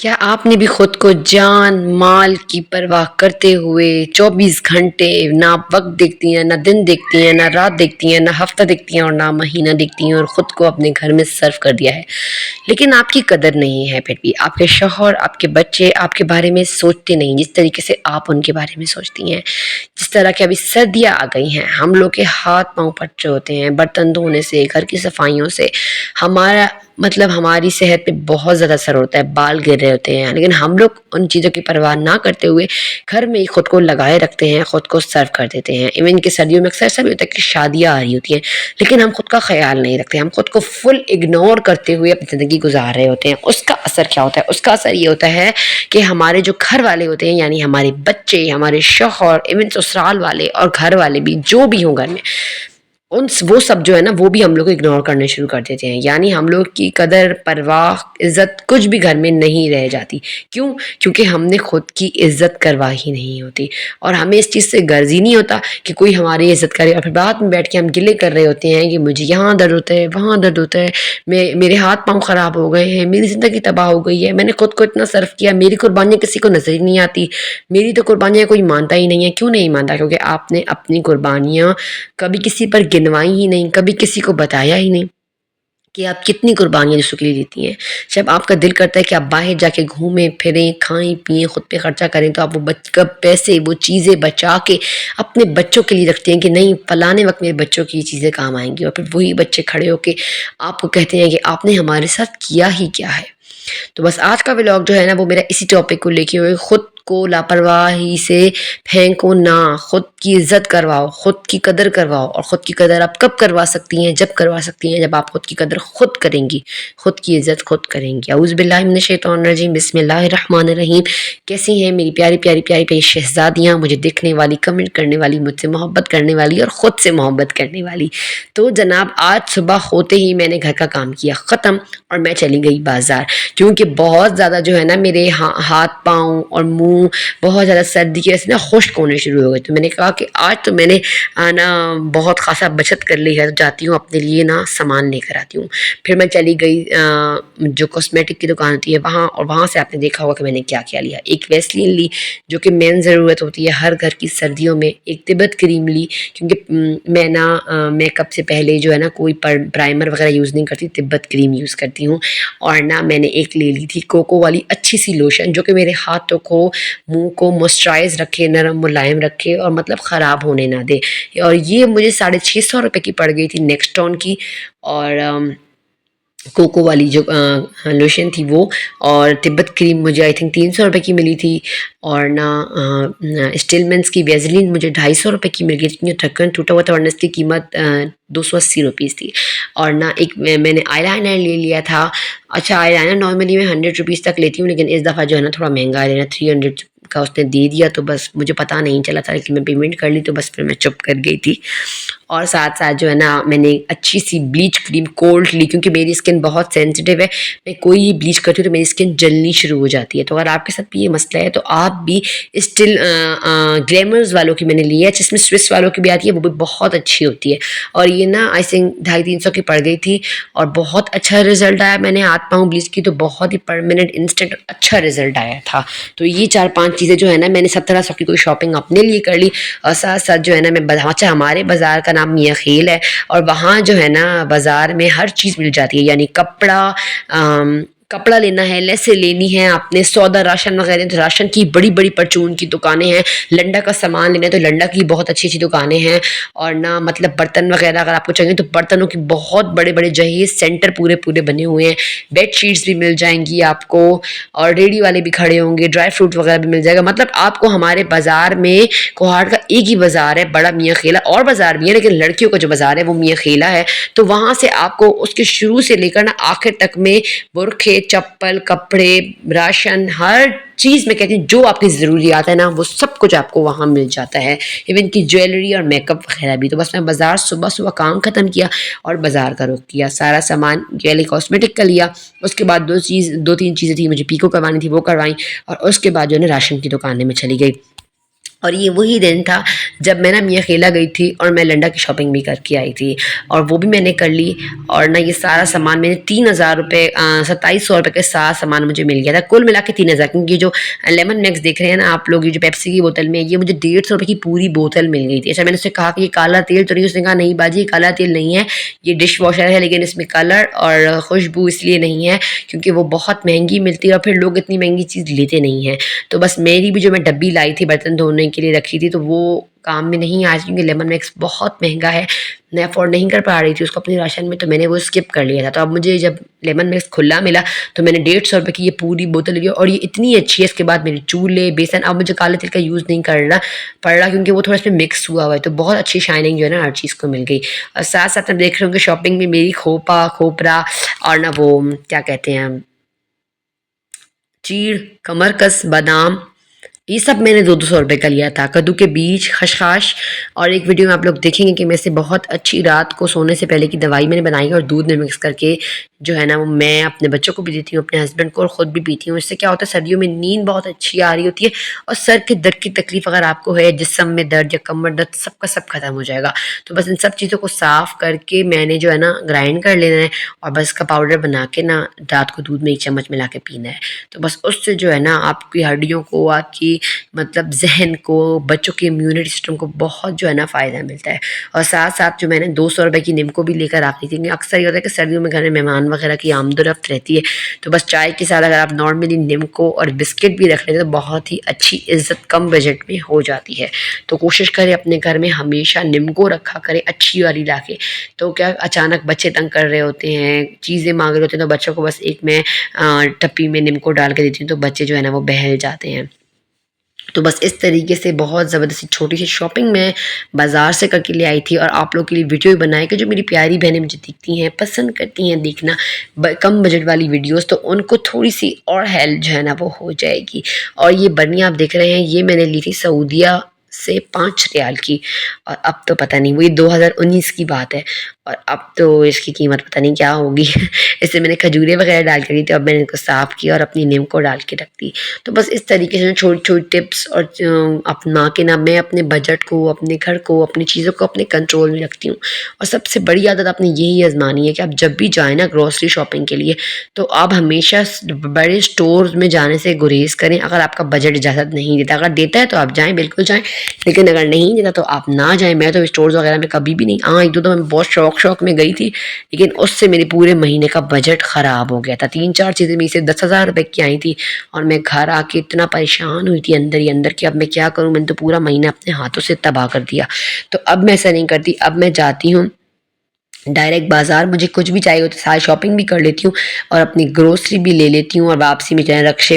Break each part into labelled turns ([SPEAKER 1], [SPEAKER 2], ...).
[SPEAKER 1] کیا آپ نے بھی خود کو جان مال کی پرواہ کرتے ہوئے 24 گھنٹے نہ وقت دیکھتی ہیں، نہ دن دیکھتی ہیں، نہ رات دیکھتی ہیں، نہ ہفتہ دیکھتی ہیں اور نہ مہینہ دیکھتی ہیں اور خود کو اپنے گھر میں صرف کر دیا ہے، لیکن آپ کی قدر نہیں ہے؟ پھر بھی آپ کے شوہر، آپ کے بچے آپ کے بارے میں سوچتے نہیں جس طریقے سے آپ ان کے بارے میں سوچتی ہیں۔ جس طرح کہ ابھی سردیاں آ گئی ہیں، ہم لوگ کے ہاتھ پاؤں پھٹ رہے ہوتے ہیں برتن دھونے سے، گھر کی صفائیوں سے، ہمارا ہماری صحت پہ بہت زیادہ اثر ہوتا ہے، بال گر رہے ہوتے ہیں، لیکن ہم لوگ ان چیزوں کی پرواہ نہ کرتے ہوئے گھر میں ہی خود کو لگائے رکھتے ہیں، خود کو سرو کر دیتے ہیں۔ ایون کہ سردیوں میں اکثر ایسا بھی ہوتا ہے کہ شادیاں آ رہی ہوتی ہیں لیکن ہم خود کا خیال نہیں رکھتے، ہم خود کو فل اگنور کرتے ہوئے اپنی زندگی گزار رہے ہوتے ہیں۔ اس کا اثر کیا ہوتا ہے؟ اس کا اثر یہ ہوتا ہے کہ ہمارے جو گھر والے ہوتے ہیں، یعنی ہمارے بچے، ہمارے شوہر، ایون سسرال والے اور گھر والے بھی جو بھی ہوں گھر میں، وہ سب جو ہے نا وہ بھی ہم لوگ کو اگنور کرنے شروع کر دیتے ہیں، یعنی ہم لوگ کی قدر پرواہ عزت کچھ بھی گھر میں نہیں رہ جاتی۔ کیوں؟ کیونکہ ہم نے خود کی عزت کروا ہی نہیں ہوتی، اور ہمیں اس چیز سے غرض ہی نہیں ہوتا کہ کوئی ہماری عزت کرے، اور پھر بعد میں بیٹھ کے ہم گلے کر رہے ہوتے ہیں کہ مجھے یہاں درد ہوتا ہے، وہاں درد ہوتا ہے، میرے ہاتھ پاؤں خراب ہو گئے ہیں، میری زندگی تباہ ہو گئی ہے، میں نے خود کو اتنا صرف کیا، میری قربانیاں کسی کو نظر ہی نہیں آتی، میری تو قربانیاں کوئی مانتا ہی نہیں ہے۔ کیوں نہیں مانتا؟ کیونکہ آپ نے اپنی قربانیاں کبھی کسی پر گنوائی ہی نہیں، کبھی کسی کو بتایا ہی نہیں کہ آپ کتنی قربانیاں دوسروں کے لیے دیتی ہیں۔ جب آپ کا دل کرتا ہے کہ آپ باہر جا کے گھومیں پھریں، کھائیں پئیں، خود پہ خرچہ کریں، تو آپ وہ پیسے، وہ چیزیں بچا کے اپنے بچوں کے لیے رکھتے ہیں کہ نہیں فلانے وقت میرے بچوں کی یہ چیزیں کام آئیں گی، اور پھر وہی بچے کھڑے ہو کے آپ کو کہتے ہیں کہ آپ نے ہمارے ساتھ کیا ہی کیا ہے۔ تو بس آج کا ولاگ جو ہے نا وہ میرا اسی ٹاپک کو لے کے ہوئے، خود کو لاپرواہی سے پھینکو نہ، خود کی عزت کرواؤ، خود کی قدر کرواؤ، اور خود کی قدر آپ کب کروا سکتی ہیں؟ جب کروا سکتی ہیں جب آپ خود کی قدر خود کریں گی، خود کی عزت خود کریں گی۔ اعوذ باللہ من الشیطان الرجیم، بسم اللہ الرحمن الرحیم۔ کیسی ہیں میری پیاری پیاری پیاری پیاری شہزادیاں، مجھے دیکھنے والی، کمنٹ کرنے والی، مجھ سے محبت کرنے والی اور خود سے محبت کرنے والی؟ تو جناب آج صبح ہوتے ہی میں نے گھر کا کام کیا ختم اور میں چلی گئی بازار، کیونکہ بہت زیادہ جو ہے نا میرے ہاتھ پاؤں اور منہ بہت زیادہ سردی کی وجہ سے نا خشک ہونے شروع ہو گئے، تو میں نے کہا کہ آج تو میں نے نا بہت خاصا بچت کر لی ہے، جاتی ہوں اپنے لیے نا سامان لے کر آتی ہوں۔ پھر میں چلی گئی جو کاسمیٹک کی دکان ہوتی ہے وہاں، اور وہاں سے آپ نے دیکھا ہوگا کہ میں نے کیا کیا لیا۔ ایک ویسلین لی جو کہ مین ضرورت ہوتی ہے ہر گھر کی سردیوں میں، ایک تبت کریم لی کیونکہ میں نا میک اپ سے پہلے جو ہے نا کوئی پرائمر وغیرہ یوز نہیں کرتی، تبت کریم یوز کرتی ہوں، اور نہ میں نے ایک لے لی تھی کوکو والی اچھی سی لوشن جو کہ میرے ہاتھوں کو، منہ کو موئسچرائز رکھے، نرم ملائم رکھے اور خراب ہونے نہ دے، اور یہ مجھے 650 روپے کی پڑ گئی تھی نیکسٹون کی، اور کوکو والی جو لوشن تھی وہ، اور تبت کریم مجھے آئی تھنک 300 روپے کی ملی تھی، اور نہ اسٹلمنس کی ویزلین مجھے 250 روپے کی مل گئی تھی، ڈھکن ٹوٹا ہوا تھا ورنہ اس کی قیمت 280 روپیز تھی، اور نہ ایک میں نے آئی لائنر لے لیا تھا۔ اچھا آئی لائنر نارملی میں 100 روپیز تک لیتی ہوں، لیکن اس دفعہ جو ہے نا تھوڑا مہنگا آئی لائنر 300 کا اس نے دے دیا، تو بس مجھے پتہ نہیں چلا تھا کہ میں پیمنٹ کر لی، تو بس پھر میں چپ کر گئی تھی۔ اور ساتھ ساتھ جو ہے نا میں نے اچھی سی بلیچ کریم کولڈ لی کیونکہ میری اسکن بہت سینسٹیو ہے، میں کوئی ہی بلیچ کرتی ہوں تو میری اسکن جلنی شروع ہو جاتی ہے، تو اگر آپ کے ساتھ بھی یہ مسئلہ ہے تو آپ بھی اسٹل گلیمرز والوں کی میں نے لی ہے، جس میں سوئس والوں کی بھی آتی ہے، وہ بھی بہت اچھی ہوتی ہے، اور یہ نا آئی تھنک 250-300 کی پڑ گئی تھی، اور بہت اچھا رزلٹ آیا۔ میں نے ہاتھ پاؤں بلیچ کی تو بہت ہی پرماننٹ انسٹنٹ اچھا رزلٹ آیا تھا۔ تو یہ 4-5 چیزیں جو ہے نا میں نے 1700 کی کوئی شاپنگ اپنے لیے کر لی، اور ساتھ ساتھ جو ہے نا میں اچھا ہمارے بازار کا نام میاں خیل ہے، اور وہاں جو ہے نا بازار میں ہر چیز مل جاتی ہے، یعنی کپڑا لینا ہے، لیسیں لینی ہے، آپ نے سودا راشن وغیرہ، تو راشن کی بڑی بڑی پرچون کی دکانیں ہیں، لنڈا کا سامان لینا ہے تو لنڈا کی بہت اچھی اچھی دکانیں ہیں، اور نہ برتن وغیرہ اگر آپ کو چاہیے تو برتنوں کی بہت بڑے بڑے جہیز سینٹر پورے بنے ہوئے ہیں، بیڈ شیٹس بھی مل جائیں گی آپ کو، اور ریڈی والے بھی کھڑے ہوں گے، ڈرائی فروٹ وغیرہ بھی مل جائے گا، آپ کو ہمارے بازار میں کوہاٹ کا ایک ہی بازار ہے بڑا میاں خیلہ، اور بازار بھی ہے لیکن لڑکیوں کا جو بازار ہے وہ میاں خیلہ ہے، تو وہاں سے آپ کو اس کے شروع سے لے کر نا آخر تک میں برقعے، چپل، کپڑے، راشن، ہر چیز میں کہتی ہوں جو آپ کی ضروریات ہے نا وہ سب کچھ آپ کو وہاں مل جاتا ہے، ایون کی جیولری اور میک اپ وغیرہ بھی۔ تو بس میں بازار صبح کام ختم کیا اور بازار کا رخ کیا، سارا سامان گیلی کاسمیٹک کا لیا، اس کے بعد 2-3 چیزیں تھیں مجھے پیکو کروانی تھی وہ کروائیں، اور اس کے بعد جو ہے نا راشن کی دکانیں میں چلی گئی، اور یہ وہی دن تھا جب میں نا میاں خیلا گئی تھی اور میں لنڈا کی شاپنگ بھی کر کے آئی تھی، اور وہ بھی میں نے کر لی، اور نہ یہ سارا سامان میں نے 3000 روپے 2700 روپے کے ساتھ سامان مجھے مل گیا تھا، کل ملا کے 3000، کیونکہ یہ جو لیمن میکس دیکھ رہے ہیں نا آپ لوگ، یہ جو پیپسی کی بوتل میں، یہ مجھے 150 روپے کی پوری بوتل مل گئی تھی۔ اچھا میں نے اس سے کہا کہ یہ کالا تیل تو نہیں، اس نے کہا نہیں باجی یہ کالا تیل نہیں ہے، یہ ڈش واشر ہے، لیکن اس میں کلر اور خوشبو اس لیے نہیں ہے کیونکہ وہ بہت مہنگی ملتی ہے اور پھر لوگ اتنی مہنگی چیز لیتے نہیں ہیں۔ تو بس میری بھی جو میں ڈبی لائی تھی برتن دھونے کے لیے رکھی تھی، تو وہ کام میں نہیں آج کیونکہ لیمن میکس بہت مہنگا ہے، میں افورڈ نہیں کر پا رہی تھی اس کو اپنی راشن میں، تو میں نے وہ اسکپ کر لیا تھا۔ تو اب مجھے جب لیمن میکس کھلا ملا تو میں نے 150 روپے کی یہ پوری بوتل لی، اور یہ اتنی اچھی ہے، اس کے بعد میری چولہے بیسن، اب مجھے کالے تیل کا یوز نہیں کرنا پڑ رہا کیونکہ وہ تھوڑا اس میں مکس ہوا ہوا ہے، تو بہت اچھی شائننگ جو ہے نا ہر چیز کو مل گئی۔ اور ساتھ ساتھ میں دیکھ رہے ہوں کہ شاپنگ میں میری کھوپا کھوپرا اور نہ وہ کیا کہتے ہیں چیڑ، کمرکس، بادام، یہ سب میں نے 200 روپے کا لیا تھا، کدو کے بیج، خشخاش، اور ایک ویڈیو میں آپ لوگ دیکھیں گے کہ میں سے بہت اچھی رات کو سونے سے پہلے کی دوائی میں نے بنائی ہے اور دودھ میں مکس کر کے جو ہے نا وہ میں اپنے بچوں کو بھی دیتی ہوں، اپنے ہسبینڈ کو، اور خود بھی پیتی ہوں۔ اس سے کیا ہوتا ہے سردیوں میں نیند بہت اچھی آ رہی ہوتی ہے، اور سر کے درد کی تکلیف اگر آپ کو ہے، جسم میں درد یا کمر درد، سب کا سب ختم ہو جائے گا۔ تو بس ان سب چیزوں کو صاف کر کے میں نے جو ہے نا گرائنڈ کر لینا ہے، اور بس کا پاؤڈر بنا کے نا رات کو دودھ میں 1 چمچ ملا کے پینا ہے۔ تو بس اس سے جو ہے نا آپ کی ہڈیوں کو، آپ کی مطلب ذہن کو، بچوں کے امیونٹی سسٹم کو بہت جو ہے نا فائدہ ملتا ہے۔ اور ساتھ ساتھ جو میں نے 200 روپے کی نمکو بھی لے کر آتی تھی، کیونکہ اکثر یہ ہوتا ہے کہ سردیوں میں گھر میں مہمان وغیرہ کی آمد و رفت رہتی ہے، تو بس چائے کے ساتھ اگر آپ نارملی نمکو اور بسکٹ بھی رکھ لیتے تو بہت ہی اچھی عزت کم بجٹ میں ہو جاتی ہے۔ تو کوشش کریں اپنے گھر میں ہمیشہ نمکو رکھا کریں اچھی والی لا کے، تو کیا اچانک بچے تنگ کر رہے ہوتے ہیں، چیزیں مانگ رہے ہوتے ہیں، تو بچوں کو بس ایک میں ٹپی میں نمکو ڈال کے دیتی ہوں، تو بچے جو ہے نا وہ بہل جاتے ہیں۔ تو بس اس طریقے سے بہت زبردستی چھوٹی سی شاپنگ میں بازار سے کر کے لے آئی تھی، اور آپ لوگ کے لیے ویڈیو بنائے کہ جو میری پیاری بہنیں مجھے دیکھتی ہیں، پسند کرتی ہیں دیکھنا کم بجٹ والی ویڈیوز، تو ان کو تھوڑی سی اور ہیلپ جو ہے نا وہ ہو جائے گی۔ اور یہ بنی آپ دیکھ رہے ہیں، یہ میں نے لی تھی سعودیہ سے 5 ریال کی، اور اب تو پتہ نہیں، وہ یہ 2019 کی بات ہے، اور اب تو اس کی قیمت پتہ نہیں کیا ہوگی۔ اس سے میں نے کھجورے وغیرہ ڈال کے دی تھی، اب میں نے ان کو صاف کیا اور اپنی نیم کو ڈال کے رکھ دی۔ تو بس اس طریقے سے چھوٹی چھوٹی ٹپس اور اپنا کے نا میں اپنے بجٹ کو، اپنے گھر کو، اپنی چیزوں کو اپنے کنٹرول میں رکھتی ہوں۔ اور سب سے بڑی عادت آپ نے یہی آزمانی ہے کہ آپ جب بھی جائیں نا گروسری شاپنگ کے لیے، تو آپ ہمیشہ بڑے اسٹورز میں جانے سے گریز کریں اگر آپ کا بجٹ اجازت نہیں دیتا۔ اگر دیتا ہے تو آپ جائیں، بالکل جائیں، لیکن اگر نہیں دیتا تو آپ نہ جائیں۔ میں تو اسٹورز وغیرہ میں کبھی بھی نہیں، ہاں ایک دو دفعہ میں بہت شوق میں گئی تھی، لیکن اس سے میرے پورے مہینے کا بجٹ خراب ہو گیا تھا۔ 3 4 چیزیں میری سے 10,000 روپے کی آئی تھی، اور میں گھر آ کے اتنا پریشان ہوئی تھی اندر ہی اندر کہ اب میں کیا کروں، میں نے تو پورا مہینہ اپنے ہاتھوں سے تباہ کر دیا۔ تو اب میں ایسا نہیں کرتی، اب میں جاتی ہوں ڈائریکٹ بازار، مجھے کچھ بھی چاہیے ہوتا ہے ساری شاپنگ بھی کر لیتی ہوں، اور اپنی گروسری بھی لے لیتی ہوں، اور واپسی میں چاہے رکشے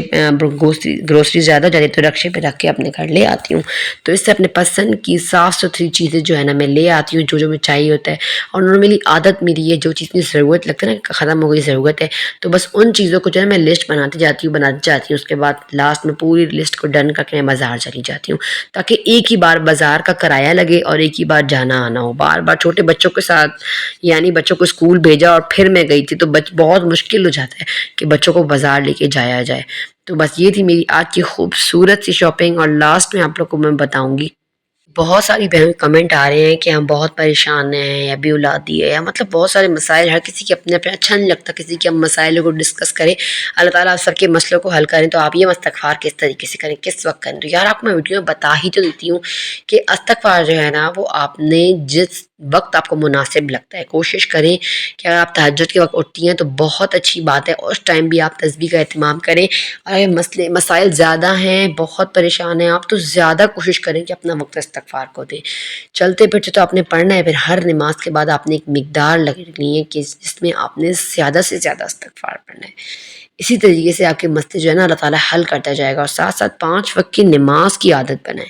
[SPEAKER 1] گروسری زیادہ جاتی تو رکشے پہ رکھ کے اپنے گھر لے آتی ہوں۔ تو اس سے اپنے پسند کی صاف ستھری چیزیں جو ہے نا میں لے آتی ہوں، جو جو مجھے چاہیے ہوتا ہے۔ اور نارملی عادت میری ہے، جو چیز کی ضرورت لگتا ہے نا ختم ہو گئی ضرورت ہے، تو بس ان چیزوں کو جو ہے میں لسٹ بناتی جاتی ہوں، اس کے بعد لاسٹ میں پوری لسٹ کو ڈن کر کے میں بازار چلی جاتی ہوں، تاکہ ایک ہی بار بازار کا کرایہ لگے اور ایک ہی بار جانا آنا ہو۔ بار بار چھوٹے بچوں کے ساتھ، یعنی بچوں کو اسکول بھیجا اور پھر میں گئی تھی، تو بہت مشکل ہو جاتا ہے کہ بچوں کو بازار لے کے جایا جائے۔ تو بس یہ تھی میری آج کی خوبصورت سی شاپنگ، اور لاسٹ میں آپ لوگ کو میں بتاؤں گی، بہت ساری بہن کمنٹ آ رہے ہیں کہ ہم بہت پریشان ہیں، یا بے اولادی ہے، یا مطلب بہت سارے مسائل، ہر کسی کے اپنے اپنے، اچھا نہیں لگتا کسی کے ہم مسائلوں کو ڈسکس کریں۔ اللہ تعالیٰ سب کے مسئلوں کو حل کریں، تو آپ یہ استغفار کس طریقے سے کریں، کس وقت کریں، تو یار آپ کو میں ویڈیو میں بتا ہی تو دیتی ہوں کہ استغفار جو ہے نا وہ آپ نے جس وقت آپ کو مناسب لگتا ہے کوشش کریں کہ اگر آپ تہجد کے وقت اٹھتی ہیں تو بہت اچھی بات ہے، اس ٹائم بھی آپ تسبیح کا اہتمام کریں، اور اگر مسائل زیادہ ہیں، بہت پریشان ہیں آپ، تو زیادہ کوشش کریں کہ اپنا وقت استغفار کو دیں۔ چلتے پھرتے تو آپ نے پڑھنا ہے، پھر ہر نماز کے بعد آپ نے ایک مقدار لگنی ہے کہ جس میں آپ نے زیادہ سے زیادہ استغفار پڑھنا ہے۔ اسی طریقے سے آپ کے مسئلے جو ہے نا اللہ تعالیٰ حل کرتا جائے گا، اور ساتھ ساتھ 5 وقت کی نماز کی عادت بنائیں۔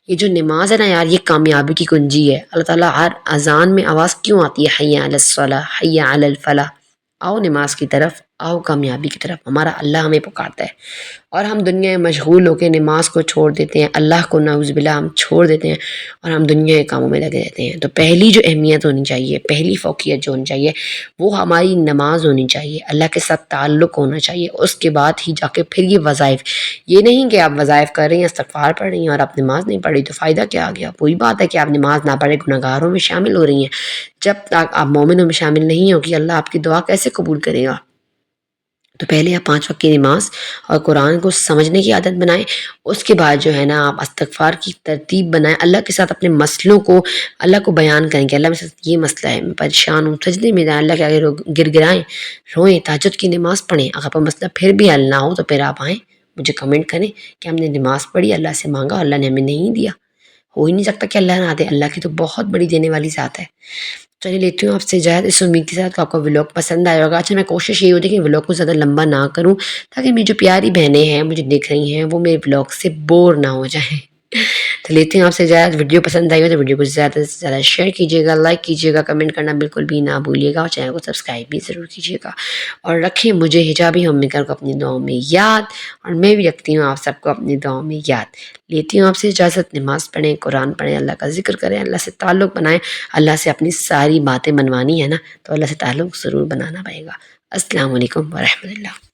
[SPEAKER 1] یہ جو نماز ہے نا یار، یہ کامیابی کی کنجی ہے۔ اللہ تعالیٰ ہر اذان میں آواز کیوں آتی ہے، حی علی الصلاح، حی علی الفلاح، آؤ نماز کی طرف، آؤ کامیابی کی طرف، ہمارا اللہ ہمیں پکارتا ہے، اور ہم دنیا میں مشغول ہو کے نماز کو چھوڑ دیتے ہیں، اللہ کو نعوذ باللہ ہم چھوڑ دیتے ہیں اور ہم دنیا کے کاموں میں لگے رہتے ہیں۔ تو پہلی جو اہمیت ہونی چاہیے، پہلی فوقیت جو ہونی چاہیے وہ ہماری نماز ہونی چاہیے، اللہ کے ساتھ تعلق ہونا چاہیے، اس کے بعد ہی جا کے پھر یہ وظائف۔ یہ نہیں کہ آپ وظائف کر رہی ہیں، استغفار پڑھ رہی ہیں اور آپ نماز نہیں پڑھ رہی تو فائدہ کیا آ گیا؟ وہی بات ہے کہ آپ نماز نہ پڑھے گناہگاروں میں شامل ہو رہی ہیں۔ جب تک آپ مومنوں میں شامل نہیں ہوگی اللہ آپ کی دعا کیسے قبول کرے گا؟ تو پہلے آپ 5 وقت کی نماز اور قرآن کو سمجھنے کی عادت بنائیں، اس کے بعد جو ہے نا آپ استغفار کی ترتیب بنائیں، اللہ کے ساتھ اپنے مسئلوں کو اللہ کو بیان کریں کہ اللہ میرے ساتھ یہ مسئلہ ہے، میں پریشان ہوں، سجدے میں جائیں، اللہ کے آگے گر گرائیں، روئیں، تہجد کی نماز پڑھیں۔ اگر آپ کا مسئلہ پھر بھی حل نہ ہو تو پھر آپ آئیں مجھے کمنٹ کریں کہ ہم نے نماز پڑھی، اللہ سے مانگا، اللہ نے ہمیں نہیں دیا۔ ہو ہی نہیں سکتا کہ اللہ نہ دے، اللہ کی تو بہت بڑی دینے والی ذات ہے۔ چلیے لیتی ہوں آپ سے اجازت، اس امید کے ساتھ کہ آپ کو ولاگ پسند آئے ہوگا۔ اچھا میں کوشش یہ ہوتی ہے کہ ولاگ کو زیادہ لمبا نہ کروں تاکہ میری جو پیاری بہنیں ہیں مجھے دیکھ رہی ہیں وہ میرے ولاگ سے بور نہ ہو جائیں۔ تو لیتے ہیں آپ سے اجازت، ویڈیو پسند آئی ہو تو ویڈیو کو زیادہ سے زیادہ شیئر کیجیے گا، لائک کیجیے گا، کمنٹ کرنا بالکل بھی نہ بھولیے گا، اور چینل کو سبسکرائب بھی ضرور کیجیے گا، اور رکھیں مجھے حجابی ہوم میکر کو اپنی دعاؤں میں یاد، اور میں بھی رکھتی ہوں آپ سب کو اپنی دعاؤں میں یاد۔ لیتی ہوں آپ سے اجازت، نماز پڑھیں، قرآن پڑھیں، اللہ کا ذکر کریں، اللہ سے تعلق بنائیں۔ اللہ سے اپنی ساری باتیں منوانی ہے نا تو اللہ سے تعلق ضرور بنانا پڑے گا۔ السلام علیکم ورحمۃ اللہ۔